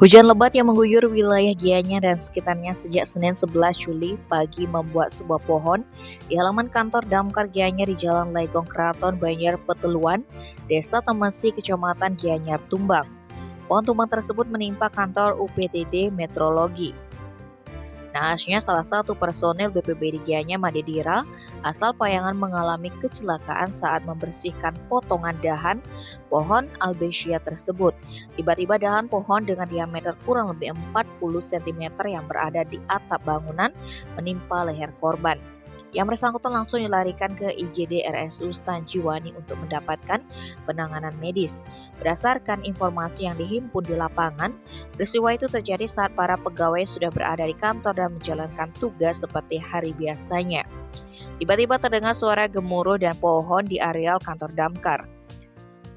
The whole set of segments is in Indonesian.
Hujan lebat yang mengguyur wilayah Gianyar dan sekitarnya sejak Senin 11 Juli pagi membuat sebuah pohon di halaman kantor Damkar Gianyar di Jalan Legong Keraton Banjar Peteluan, Desa Temesi, Kecamatan Gianyar tumbang. Pohon tumbang tersebut menimpa kantor UPTD Meteorologi. Naasnya salah satu personel BPBD Gianyar Madedira asal Payangan mengalami kecelakaan saat membersihkan potongan dahan pohon albizia tersebut. Tiba-tiba dahan pohon dengan diameter kurang lebih 40 cm yang berada di atap bangunan menimpa leher korban. Yang bersangkutan langsung dilarikan ke IGD RSU Sanjiwani untuk mendapatkan penanganan medis. Berdasarkan informasi yang dihimpun di lapangan, peristiwa itu terjadi saat para pegawai sudah berada di kantor dan menjalankan tugas seperti hari biasanya. Tiba-tiba terdengar suara gemuruh dan pohon di areal kantor damkar.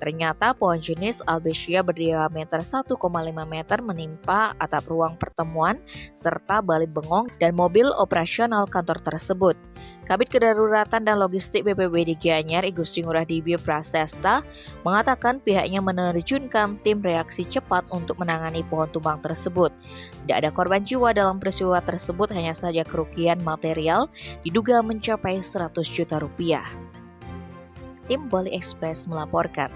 Ternyata pohon jenis albizia berdiameter 1,5 meter menimpa atap ruang pertemuan serta balik bengong dan mobil operasional kantor tersebut. Kabid Kedaruratan dan Logistik BPBD Gianyar, Igusti Ngurah Dibyo Prasesta, mengatakan pihaknya menerjunkan tim reaksi cepat untuk menangani pohon tumbang tersebut. Tidak ada korban jiwa dalam peristiwa tersebut, hanya saja kerugian material diduga mencapai 100 juta rupiah. Tim Bali Express melaporkan.